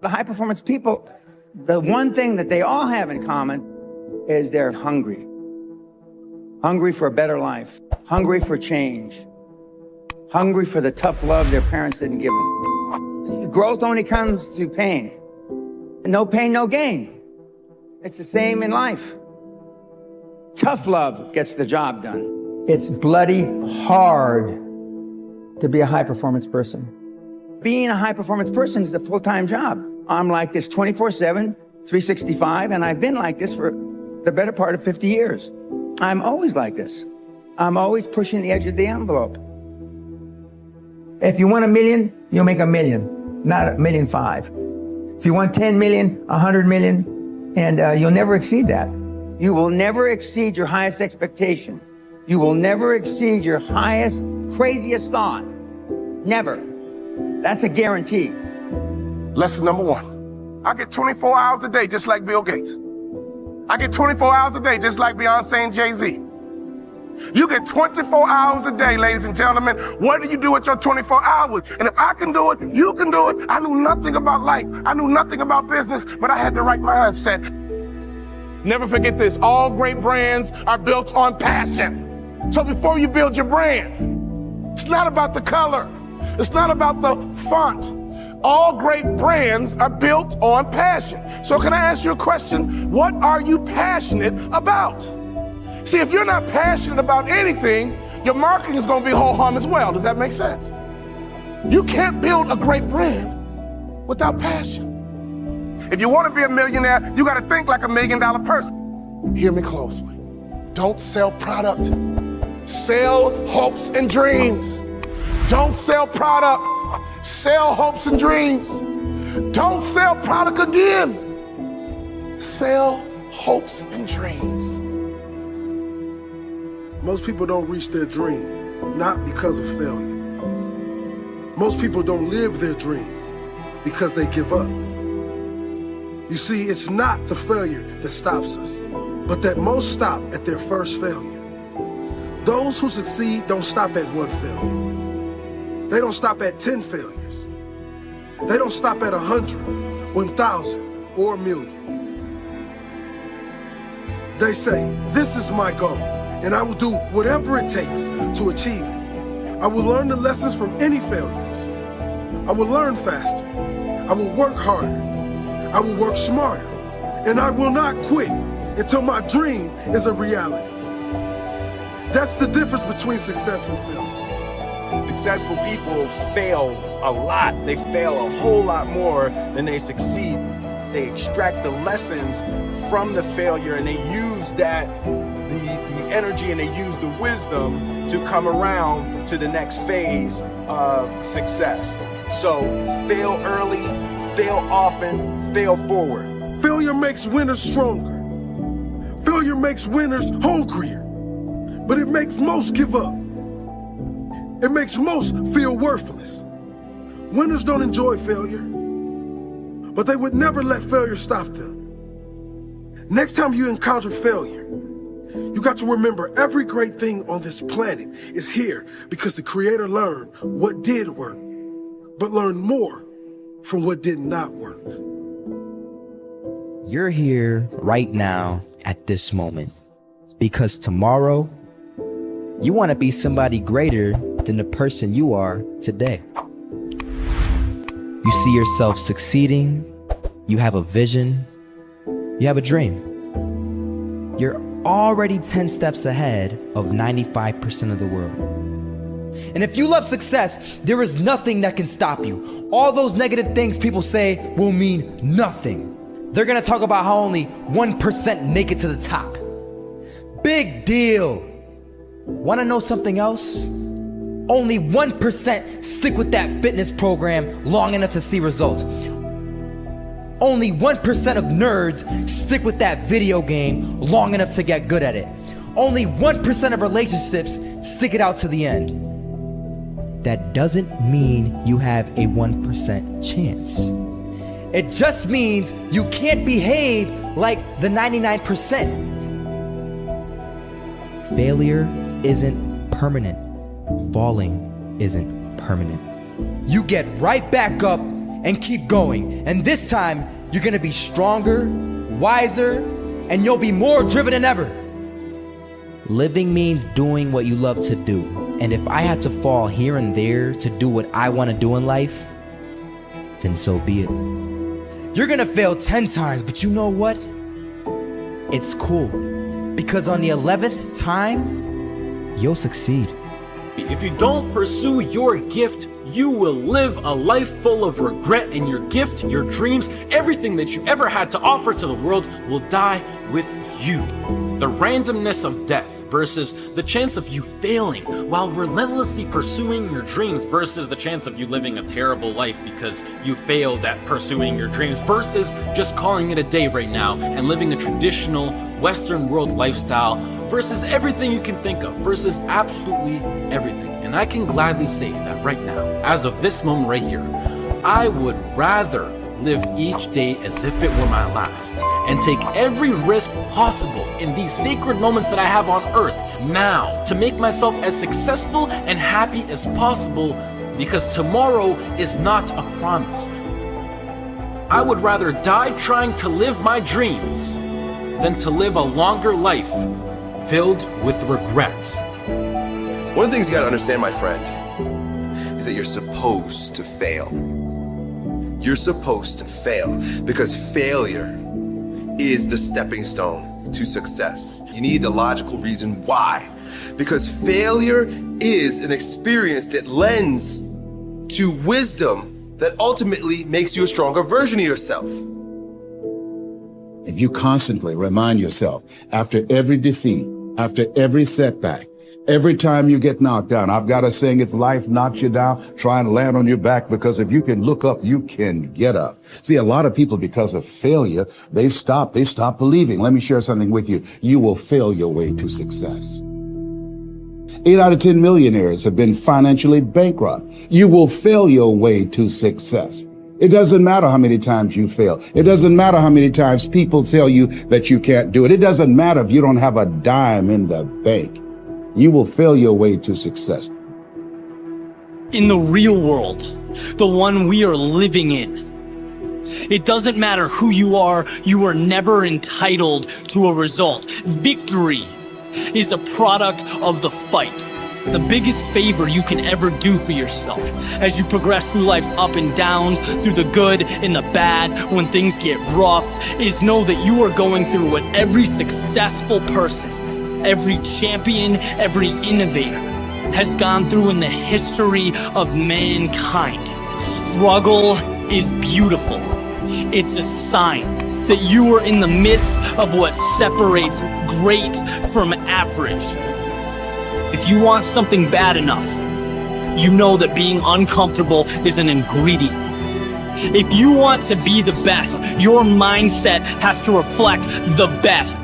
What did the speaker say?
The high-performance people, the one thing that they all have in common is they're hungry. Hungry for a better life. Hungry for change. Hungry for the tough love their parents didn't give them. Growth only comes through pain. No pain, no gain. It's the same in life. Tough love gets the job done. It's bloody hard to be a high-performance person. Being a high-performance person is a full-time job. I'm like this 24/7, 365, and I've been like this for the better part of 50 years. I'm always like this. I'm always pushing the edge of the envelope. If you want $1 million, you'll make $1 million, not $1.5 million. If you want 10 million, 100 million, and you'll never exceed that. You will never exceed your highest expectation. You will never exceed your highest, craziest thought. Never. That's a guarantee. Lesson number one. I get 24 hours a day just like Bill Gates. I get 24 hours a day just like Beyonce and Jay-Z. You get 24 hours a day, ladies and gentlemen. What do you do with your 24 hours? And if I can do it, you can do it. I knew nothing about life. I knew nothing about business, but I had the right mindset. Never forget this. All great brands are built on passion. So before you build your brand, it's not about the color. It's not about the font. All great brands are built on passion. So can I ask you a question? What are you passionate about? See, if you're not passionate about anything, your marketing is going to be ho-hum as well. Does that make sense? You can't build a great brand without passion. If you want to be a millionaire, you got to think like $1 million person. Hear me closely. Don't sell product. Sell hopes and dreams. Don't sell product. Sell hopes and dreams. Don't sell product again. Sell hopes and dreams. Most people don't reach their dream, not because of failure. Most people don't live their dream because they give up. You see, it's not the failure that stops us, but that most stop at their first failure. Those who succeed don't stop at one failure. They don't stop at 10 failures. They don't stop at 100, 1,000, or 1,000,000. They say, this is my goal, and I will do whatever it takes to achieve it. I will learn the lessons from any failures. I will learn faster. I will work harder. I will work smarter. And I will not quit until my dream is a reality. That's the difference between success and failure. Successful people fail a lot. They fail a whole lot more than they succeed. They extract the lessons from the failure and they use that, the energy, and they use the wisdom to come around to the next phase of success. So fail early, fail often, fail forward. Failure makes winners stronger. Failure makes winners hungrier. But it makes most give up. It makes most feel worthless. Winners don't enjoy failure, but they would never let failure stop them. Next time you encounter failure, you got to remember every great thing on this planet is here because the Creator learned what did work, but learned more from what did not work. You're here right now at this moment because tomorrow you want to be somebody greater than the person you are today. You see yourself succeeding, you have a vision, you have a dream. You're already 10 steps ahead of 95% of the world. And if you love success, there is nothing that can stop you. All those negative things people say will mean nothing. They're gonna talk about how only 1% make it to the top. Big deal. Wanna know something else? Only 1% stick with that fitness program long enough to see results. Only 1% of nerds stick with that video game long enough to get good at it. Only 1% of relationships stick it out to the end. That doesn't mean you have a 1% chance. It just means you can't behave like the 99%. Failure isn't permanent. Falling isn't permanent. You get right back up and keep going. And this time, you're gonna be stronger, wiser, and you'll be more driven than ever. Living means doing what you love to do. And if I had to fall here and there to do what I want to do in life, then so be it. You're gonna fail 10 times, but you know what? It's cool. Because on the 11th time, you'll succeed. If you don't pursue your gift, you will live a life full of regret, and your gift, your dreams, everything that you ever had to offer to the world will die with you. The randomness of death versus the chance of you failing while relentlessly pursuing your dreams versus the chance of you living a terrible life because you failed at pursuing your dreams versus just calling it a day right now and living a traditional Western world lifestyle versus everything you can think of versus absolutely everything. And I can gladly say that right now, as of this moment right here, I would rather live each day as if it were my last and take every risk possible in these sacred moments that I have on earth now to make myself as successful and happy as possible, because tomorrow is not a promise. I would rather die trying to live my dreams than to live a longer life filled with regret. One of the things you gotta understand, my friend, is that you're supposed to fail. You're supposed to fail because failure is the stepping stone to success. You need the logical reason why. Because failure is an experience that lends to wisdom that ultimately makes you a stronger version of yourself. If you constantly remind yourself after every defeat, after every setback, every time you get knocked down, I've got a saying, if life knocks you down, try and land on your back, because if you can look up, you can get up. See, a lot of people, because of failure, they stop believing. Let me share something with you. You will fail your way to success. 8 out of 10 millionaires have been financially bankrupt. You will fail your way to success. It doesn't matter how many times you fail. It doesn't matter how many times people tell you that you can't do it. It doesn't matter if you don't have a dime in the bank. You will fail your way to success. In the real world, the one we are living in, it doesn't matter who you are never entitled to a result. Victory is a product of the fight. The biggest favor you can ever do for yourself as you progress through life's up and downs, through the good and the bad, when things get rough, is know that you are going through what every successful person, every champion, every innovator has gone through in the history of mankind. Struggle is beautiful. It's a sign that you are in the midst of what separates great from average. If you want something bad enough, you know that being uncomfortable is an ingredient. If you want to be the best, your mindset has to reflect the best.